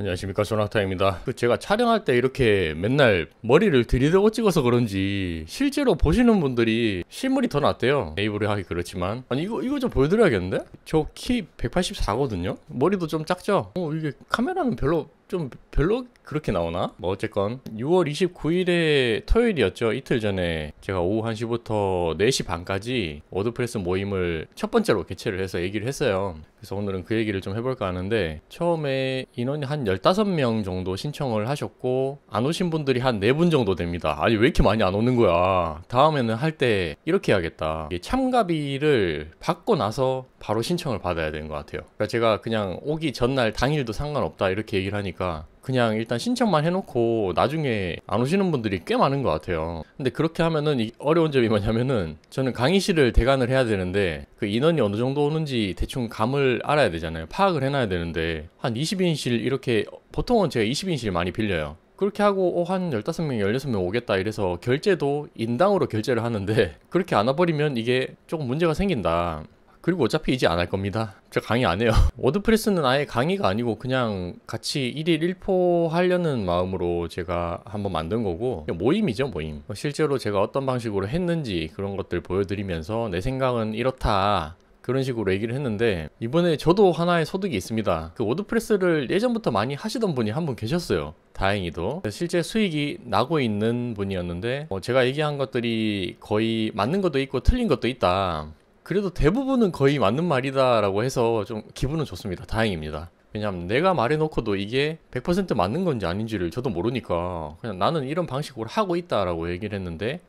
안녕하십니까, 조나타입니다. 제가 촬영할 때 이렇게 맨날 머리를 들이대고 찍어서 그런지 실제로 보시는 분들이 실물이 더 낫대요. 네이버를 하기 그렇지만. 아니 이거 좀 보여드려야겠는데? 저 키 184거든요? 머리도 좀 작죠? 이게 카메라는 별로 그렇게 나오나? 뭐 어쨌건 6월 29일에 토요일이었죠. 이틀 전에 제가 오후 1시부터 4시 반까지 워드프레스 모임을 첫 번째로 개최를 해서 얘기를 했어요. 그래서 오늘은 그 얘기를 좀 해볼까 하는데, 처음에 인원이 한 15명 정도 신청을 하셨고 안 오신 분들이 한 4분 정도 됩니다. 아니 왜 이렇게 많이 안 오는 거야. 다음에는 할 때 이렇게 해야겠다. 참가비를 받고 나서 바로 신청을 받아야 되는 것 같아요. 그러니까 제가 그냥 오기 전날 당일도 상관없다 이렇게 얘기를 하니까 그냥 일단 신청만 해놓고 나중에 안 오시는 분들이 꽤 많은 것 같아요. 근데 그렇게 하면은 어려운 점이 뭐냐면은, 저는 강의실을 대관을 해야 되는데 그 인원이 어느 정도 오는지 대충 감을 알아야 되잖아요. 파악을 해놔야 되는데 한 20인실 이렇게, 보통은 제가 20인실 많이 빌려요. 그렇게 하고 한 15명, 16명 오겠다 이래서 결제도 인당으로 결제를 하는데, 그렇게 안 와버리면 이게 조금 문제가 생긴다. 그리고 어차피 이제 안 할 겁니다. 저 강의 안 해요. 워드프레스는 아예 강의가 아니고 그냥 같이 1일 1포 하려는 마음으로 제가 한번 만든 거고, 모임이죠, 모임. 실제로 제가 어떤 방식으로 했는지 그런 것들 보여드리면서 내 생각은 이렇다, 그런 식으로 얘기를 했는데, 이번에 저도 하나의 소득이 있습니다. 그 워드프레스를 예전부터 많이 하시던 분이 한 분 계셨어요. 다행히도 실제 수익이 나고 있는 분이었는데, 제가 얘기한 것들이 거의 맞는 것도 있고 틀린 것도 있다, 그래도 대부분은 거의 맞는 말이다 라고 해서 좀 기분은 좋습니다. 다행입니다. 왜냐면 내가 말해놓고도 이게 100% 맞는 건지 아닌지를 저도 모르니까 그냥 나는 이런 방식으로 하고 있다라고 얘기를 했는데,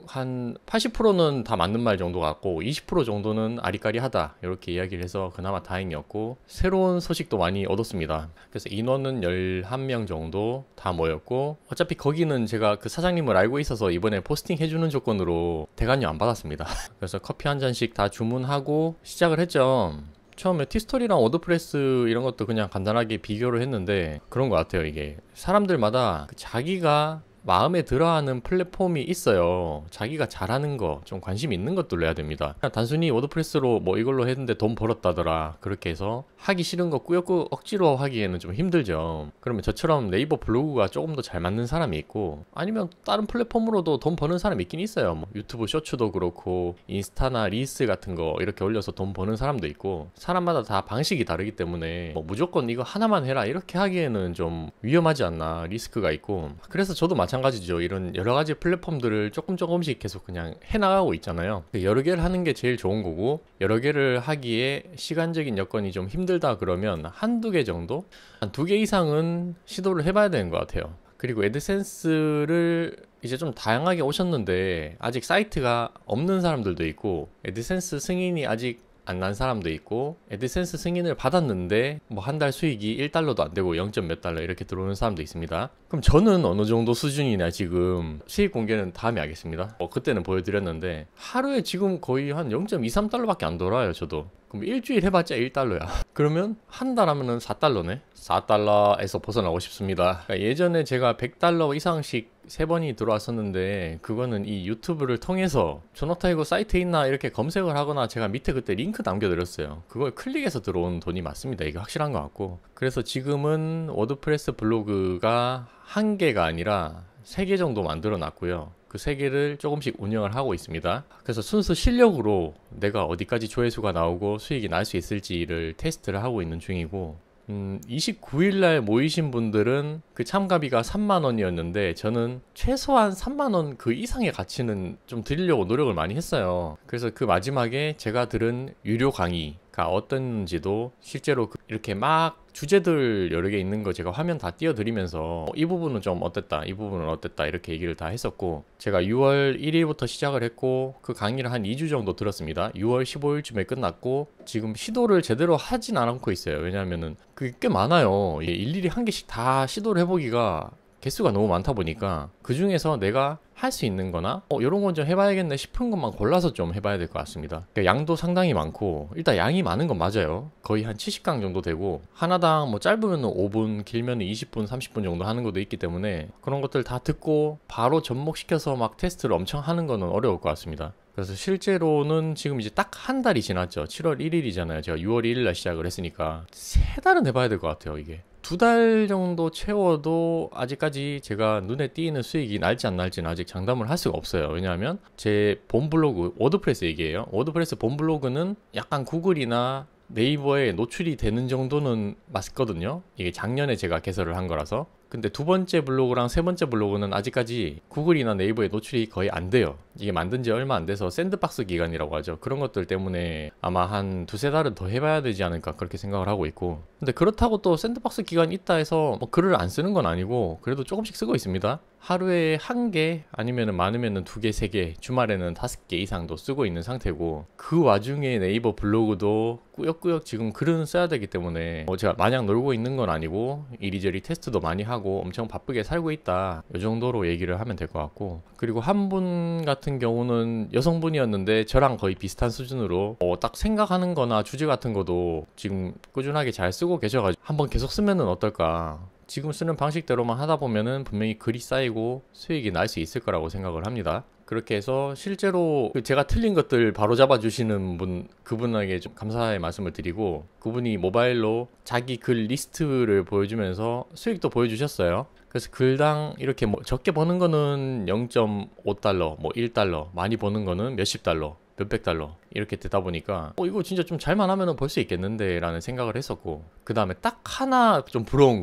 한 80%는 다 맞는 말 정도 같고 20% 정도는 아리까리하다 이렇게 이야기를 해서 그나마 다행이었고, 새로운 소식도 많이 얻었습니다. 그래서 인원은 11명 정도 다 모였고, 어차피 거기는 제가 그 사장님을 알고 있어서 이번에 포스팅 해주는 조건으로 대관료 안 받았습니다. 그래서 커피 한 잔씩 다 주문하고 시작을 했죠. 처음에 티스토리랑 워드프레스 이런 것도 그냥 간단하게 비교를 했는데, 그런 것 같아요. 이게 사람들마다 자기가 마음에 들어하는 플랫폼이 있어요. 자기가 잘하는 거, 좀 관심 있는 것들로 해야 됩니다. 그냥 단순히 워드프레스로 뭐 이걸로 했는데 돈 벌었다더라 그렇게 해서 하기 싫은 거 꾸역꾸역 억지로 하기에는 좀 힘들죠. 그러면 저처럼 네이버 블로그가 조금 더 잘 맞는 사람이 있고, 아니면 다른 플랫폼으로도 돈 버는 사람이 있긴 있어요. 뭐 유튜브 쇼츠도 그렇고 인스타나 릴스 같은 거 이렇게 올려서 돈 버는 사람도 있고, 사람마다 다 방식이 다르기 때문에 뭐 무조건 이거 하나만 해라 이렇게 하기에는 좀 위험하지 않나, 리스크가 있고. 그래서 저도 마찬가지죠. 이런 여러 가지 플랫폼들을 조금씩 계속 그냥 해나가고 있잖아요. 여러 개를 하는 게 제일 좋은 거고, 여러 개를 하기에 시간적인 여건이 좀 힘들다 그러면 한두 개 정도? 한 2개 이상은 시도를 해봐야 되는 것 같아요. 그리고 애드센스를 이제 좀 다양하게 오셨는데 아직 사이트가 없는 사람들도 있고, 애드센스 승인이 아직 안 난 사람도 있고, 애드센스 승인을 받았는데 뭐 한 달 수익이 1달러도 안 되고 0. 몇 달러 이렇게 들어오는 사람도 있습니다. 그럼 저는 어느 정도 수준이냐, 지금 수익 공개는 다음에 하겠습니다. 그때는 보여드렸는데 하루에 지금 거의 한 0.23달러밖에 안 돌아요, 저도. 그럼 일주일 해봤자 1달러야. 그러면 한 달 하면은 4달러네? 4달러에서 벗어나고 싶습니다. 그러니까 예전에 제가 100달러 이상씩 3번이 들어왔었는데, 그거는 이 유튜브를 통해서 조나타이거 사이트 있나 이렇게 검색을 하거나 제가 밑에 그때 링크 남겨드렸어요. 그걸 클릭해서 들어온 돈이 맞습니다. 이게 확실한 것 같고. 그래서 지금은 워드프레스 블로그가 1개가 아니라 3개 정도 만들어 놨고요. 그 3개를 조금씩 운영을 하고 있습니다. 그래서 순수 실력으로 내가 어디까지 조회수가 나오고 수익이 날 수 있을지를 테스트를 하고 있는 중이고, 29일날 모이신 분들은 그 참가비가 3만원이었는데 저는 최소한 3만원 그 이상의 가치는 좀 드리려고 노력을 많이 했어요. 그래서 그 마지막에 제가 들은 유료 강의가 어떤지도 실제로 이렇게 막 주제들 여러 개 있는 거 제가 화면 다 띄워드리면서 이 부분은 좀 어땠다, 이 부분은 어땠다 이렇게 얘기를 다 했었고, 제가 6월 1일부터 시작을 했고 그 강의를 한 2주 정도 들었습니다. 6월 15일쯤에 끝났고 지금 시도를 제대로 하진 않고 있어요. 왜냐하면은 그게 꽤 많아요. 일일이 한 개씩 다 시도를 해보기가 개수가 너무 많다 보니까 그 중에서 내가 할 수 있는 거나 이런 건 좀 해봐야겠네 싶은 것만 골라서 좀 해봐야 될 것 같습니다. 그러니까 양도 상당히 많고, 일단 양이 많은 건 맞아요. 거의 한 70강 정도 되고, 하나당 뭐 짧으면 5분, 길면 20분, 30분 정도 하는 것도 있기 때문에 그런 것들 다 듣고 바로 접목시켜서 막 테스트를 엄청 하는 거는 어려울 것 같습니다. 그래서 실제로는 지금 이제 딱 한 달이 지났죠. 7월 1일이잖아요. 제가 6월 1일 날 시작을 했으니까 3달은 해봐야 될 것 같아요. 이게 2달 정도 채워도 아직까지 제가 눈에 띄는 수익이 날지 안 날지는 아직 장담을 할 수가 없어요. 왜냐하면 제 본 블로그, 워드프레스 얘기예요. 워드프레스 본 블로그는 약간 구글이나 네이버에 노출이 되는 정도는 맞거든요. 이게 작년에 제가 개설을 한 거라서. 근데 두 번째 블로그랑 세 번째 블로그는 아직까지 구글이나 네이버에 노출이 거의 안 돼요. 이게 만든 지 얼마 안 돼서 샌드박스 기간이라고 하죠. 그런 것들 때문에 아마 한 두세 달은 더 해봐야 되지 않을까 그렇게 생각을 하고 있고, 근데 그렇다고 또 샌드박스 기간이 있다 해서 뭐 글을 안 쓰는 건 아니고 그래도 조금씩 쓰고 있습니다. 하루에 1개 아니면 많으면 2개, 3개, 주말에는 5개 이상도 쓰고 있는 상태고, 그 와중에 네이버 블로그도 꾸역꾸역 지금 글은 써야 되기 때문에 제가 마냥 놀고 있는 건 아니고 이리저리 테스트도 많이 하고 엄청 바쁘게 살고 있다, 이 정도로 얘기를 하면 될 것 같고, 그리고 한 분 같은 경우는 여성분이었는데 저랑 거의 비슷한 수준으로 딱 생각하는 거나 주제 같은 거도 지금 꾸준하게 잘 쓰고 계셔가지고 한번 계속 쓰면은 어떨까, 지금 쓰는 방식대로만 하다 보면은 분명히 글이 쌓이고 수익이 날 수 있을 거라고 생각을 합니다. 그렇게 해서 실제로 제가 틀린 것들 바로 잡아주시는 분, 그분에게 좀 감사의 말씀을 드리고, 그분이 모바일로 자기 글 리스트를 보여주면서 수익도 보여주셨어요. 그래서 글당 이렇게 뭐 적게 버는 거는 0.5달러, 뭐 1달러, 많이 버는 거는 몇십 달러, 몇백 달러 이렇게 되다 보니까 이거 진짜 좀 잘만 하면 벌 수 있겠는데 라는 생각을 했었고, 그 다음에 딱 하나 좀 부러운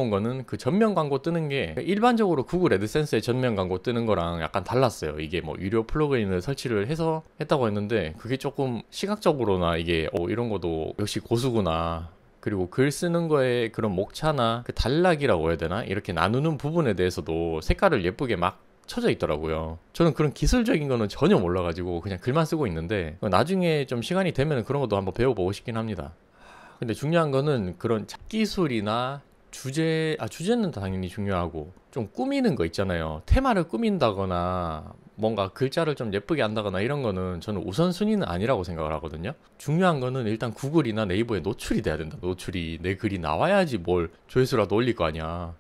거는 그 전면 광고 뜨는 게 일반적으로 구글 애드센스의 전면 광고 뜨는 거랑 약간 달랐어요. 이게 뭐 유료 플러그인을 설치를 해서 했다고 했는데, 그게 조금 시각적으로나 이게 이런 것도 역시 고수구나, 그리고 글 쓰는 거에 그런 목차나 그 단락이라고 해야 되나, 이렇게 나누는 부분에 대해서도 색깔을 예쁘게 막 쳐져 있더라고요. 저는 그런 기술적인 거는 전혀 몰라가지고 그냥 글만 쓰고 있는데, 나중에 좀 시간이 되면 그런 것도 한번 배워보고 싶긴 합니다. 근데 중요한 거는 그런 기술이나 주제는 당연히 중요하고, 좀 꾸미는 거 있잖아요. 테마를 꾸민다거나 뭔가 글자를 좀 예쁘게 한다거나 이런 거는 저는 우선순위는 아니라고 생각을 하거든요. 중요한 거는 일단 구글이나 네이버에 노출이 돼야 된다. 노출이, 내 글이 나와야지 뭘 조회수라도 올릴 거 아니야.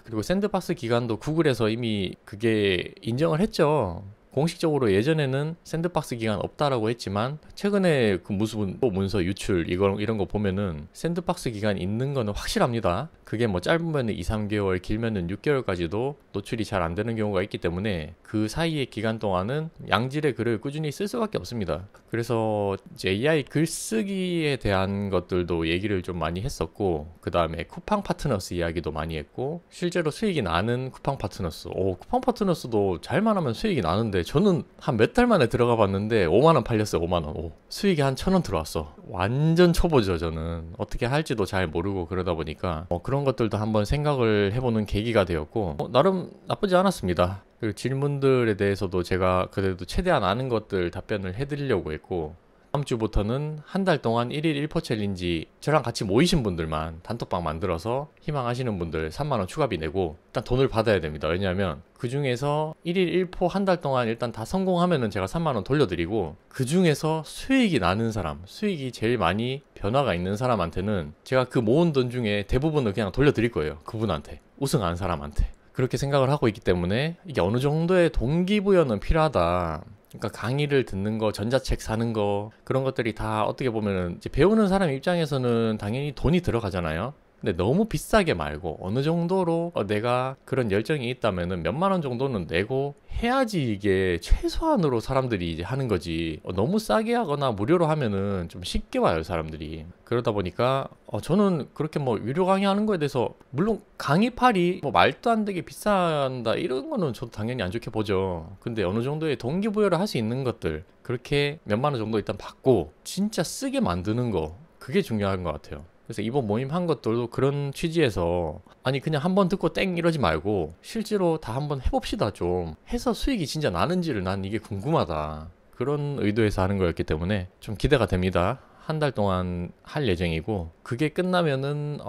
그리고 샌드박스 기간도 구글에서 이미 그게 인정을 했죠. 공식적으로 예전에는 샌드박스 기간 없다라고 했지만 최근에 그 무슨 문서 유출 이런 거 보면은 샌드박스 기간 있는 거는 확실합니다. 그게 뭐 짧으면 2, 3개월, 길면은 6개월까지도 노출이 잘 안 되는 경우가 있기 때문에 그 사이의 기간 동안은 양질의 글을 꾸준히 쓸 수밖에 없습니다. 그래서 이제 AI 글쓰기에 대한 것들도 얘기를 좀 많이 했었고, 그 다음에 쿠팡 파트너스 이야기도 많이 했고, 실제로 수익이 나는 쿠팡 파트너스, 쿠팡 파트너스도 잘만 하면 수익이 나는데, 저는 한 몇 달 만에 들어가 봤는데 5만원 팔렸어요. 5만원. 수익이 한 1,000원 들어왔어. 완전 초보죠. 저는 어떻게 할지도 잘 모르고 그러다 보니까 그런 것들도 한번 생각을 해보는 계기가 되었고, 나름 나쁘지 않았습니다. 그리고 질문들에 대해서도 제가 그래도 최대한 아는 것들 답변을 해드리려고 했고, 다음 주부터는 한 달 동안 1일 1포 챌린지, 저랑 같이 모이신 분들만 단톡방 만들어서 희망하시는 분들 3만원 추가비 내고 일단 돈을 받아야 됩니다. 왜냐하면 그 중에서 1일 1포 한 달 동안 일단 다 성공하면은 제가 3만원 돌려드리고, 그 중에서 수익이 나는 사람, 수익이 제일 많이 변화가 있는 사람한테는 제가 그 모은 돈 중에 대부분을 그냥 돌려드릴 거예요. 그분한테, 우승한 사람한테. 그렇게 생각을 하고 있기 때문에 이게 어느 정도의 동기부여는 필요하다. 그러니까 강의를 듣는 거, 전자책 사는 거, 그런 것들이 다 어떻게 보면은 이제 배우는 사람 입장에서는 당연히 돈이 들어가잖아요. 근데 너무 비싸게 말고 어느 정도로 내가 그런 열정이 있다면은 몇만 원 정도는 내고 해야지 이게 최소한으로 사람들이 이제 하는 거지. 너무 싸게 하거나 무료로 하면은 좀 쉽게 와요, 사람들이. 그러다 보니까 저는 그렇게 뭐 유료 강의하는 거에 대해서, 물론 강의팔이 뭐 말도 안 되게 비싼다 이런 거는 저도 당연히 안 좋게 보죠. 근데 어느 정도의 동기부여를 할 수 있는 것들, 그렇게 몇만 원 정도 일단 받고 진짜 쓰게 만드는 거, 그게 중요한 것 같아요. 그래서 이번 모임 한 것들도 그런 취지에서, 아니 그냥 한번 듣고 땡 이러지 말고 실제로 다 한번 해봅시다. 좀 해서 수익이 진짜 나는지를 난 이게 궁금하다, 그런 의도에서 하는 거였기 때문에 좀 기대가 됩니다. 한 달 동안 할 예정이고, 그게 끝나면은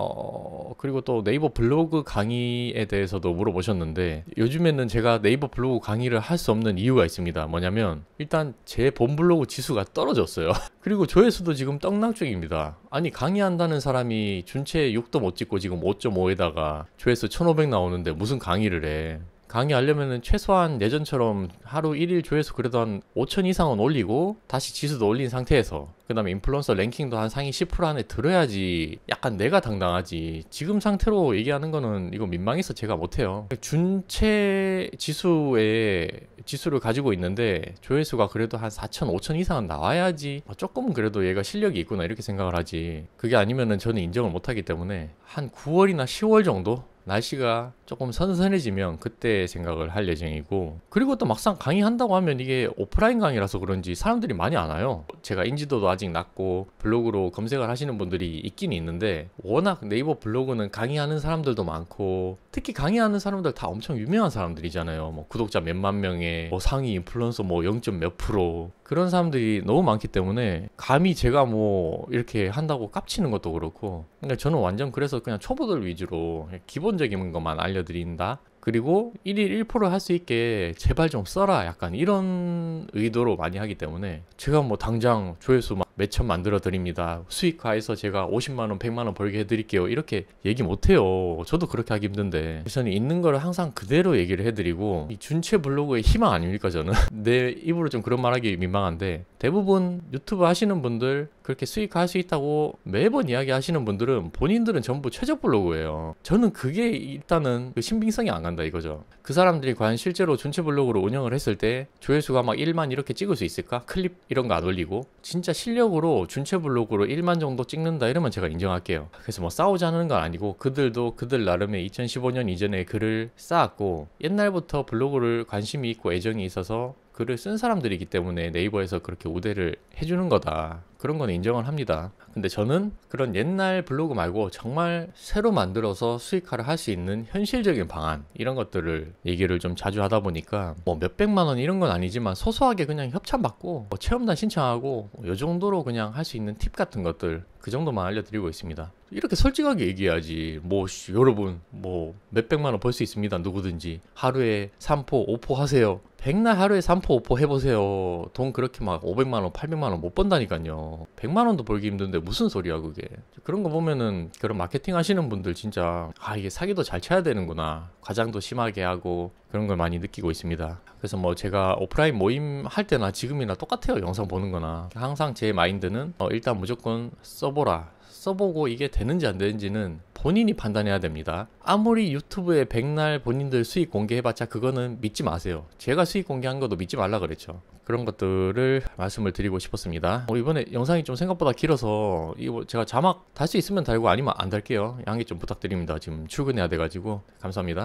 그리고 또 네이버 블로그 강의에 대해서도 물어보셨는데, 요즘에는 제가 네이버 블로그 강의를 할 수 없는 이유가 있습니다. 뭐냐면 일단 제 본 블로그 지수가 떨어졌어요. 그리고 조회수도 지금 떡락중입니다. 아니 강의한다는 사람이 준체 6도 못 찍고 지금 5.5에다가 조회수 1,500 나오는데 무슨 강의를 해. 강의하려면은 최소한 예전처럼 하루 1일 조회수 그래도 한 5천 이상은 올리고 다시 지수도 올린 상태에서 그 다음에 인플루언서 랭킹도 한 상위 10% 안에 들어야지 약간 내가 당당하지. 지금 상태로 얘기하는 거는 이거 민망해서 제가 못해요. 준체 지수를 가지고 있는데 조회수가 그래도 한 4천, 5천 이상은 나와야지 조금 그래도 얘가 실력이 있구나 이렇게 생각을 하지. 그게 아니면은 저는 인정을 못하기 때문에 한 9월이나 10월 정도? 날씨가 조금 선선해지면 그때 생각을 할 예정이고, 그리고 또 막상 강의한다고 하면 이게 오프라인 강의라서 그런지 사람들이 많이 안 와요. 제가 인지도도 아직 낮고 블로그로 검색을 하시는 분들이 있긴 있는데 워낙 네이버 블로그는 강의하는 사람들도 많고 특히 강의하는 사람들 다 엄청 유명한 사람들이잖아요. 뭐 구독자 몇만 명에 뭐 상위 인플루언서 뭐 0. 몇 프로 그런 사람들이 너무 많기 때문에 감히 제가 뭐 이렇게 한다고 깝치는 것도 그렇고, 그러니까 저는 완전 그래서 그냥 초보들 위주로 기본적인 것만 알려드린다. 그리고 1일 1% 할 수 있게 제발 좀 써라 약간 이런 의도로 많이 하기 때문에 제가 뭐 당장 조회수 막 몇천 만들어 드립니다, 수익화해서 제가 50만원 100만원 벌게 해드릴게요 이렇게 얘기 못해요. 저도 그렇게 하기 힘든데 저는 있는 거를 항상 그대로 얘기를 해드리고, 이 준체 블로그의 희망 아닙니까 저는. 내 입으로 좀 그런 말하기 민망한데 대부분 유튜브 하시는 분들 그렇게 수익화할 수 있다고 매번 이야기 하시는 분들은 본인들은 전부 최저 블로그예요. 저는 그게 일단은 그 신빙성이 안 간다 이거죠. 그 사람들이 과연 실제로 준체 블로그로 운영을 했을 때 조회수가 막 1만 이렇게 찍을 수 있을까? 클립 이런 거 안 올리고 진짜 실력으로 준체 블로그로 1만 정도 찍는다 이러면 제가 인정할게요. 그래서 뭐 싸우자는 건 아니고 그들도 그들 나름의 2015년 이전에 글을 쌓았고 옛날부터 블로그를 관심이 있고 애정이 있어서 글을 쓴 사람들이기 때문에 네이버에서 그렇게 우대를 해주는 거다. 그런 건 인정을 합니다. 근데 저는 그런 옛날 블로그 말고 정말 새로 만들어서 수익화를 할 수 있는 현실적인 방안 이런 것들을 얘기를 좀 자주 하다 보니까 뭐 몇백만 원 이런 건 아니지만 소소하게 그냥 협찬받고 뭐 체험단 신청하고 이 정도로 그냥 할 수 있는 팁 같은 것들 그 정도만 알려드리고 있습니다. 이렇게 솔직하게 얘기해야지. 뭐 여러분 뭐 몇백만 원 벌 수 있습니다. 누구든지 하루에 3포 5포 하세요. 백날 하루에 3포 5포 해보세요. 돈 그렇게 막 500만 원 800만 원 못 번다니까요. 100만 원도 벌기 힘든데 무슨 소리야 그게. 그런 거 보면은 그런 마케팅 하시는 분들 진짜 이게 사기도 잘 쳐야 되는구나, 과장도 심하게 하고 그런 걸 많이 느끼고 있습니다. 그래서 뭐 제가 오프라인 모임 할 때나 지금이나 똑같아요. 영상 보는 거나 항상 제 마인드는 일단 무조건 써보라. 써보고 이게 되는지 안 되는지는 본인이 판단해야 됩니다. 아무리 유튜브에 백날 본인들 수익 공개해봤자 그거는 믿지 마세요. 제가 수익 공개한 것도 믿지 말라 그랬죠. 그런 것들을 말씀을 드리고 싶었습니다. 이번에 영상이 좀 생각보다 길어서 이거 제가 자막 달 수 있으면 달고 아니면 안 달게요. 양해 좀 부탁드립니다. 지금 출근해야 돼가지고. 감사합니다.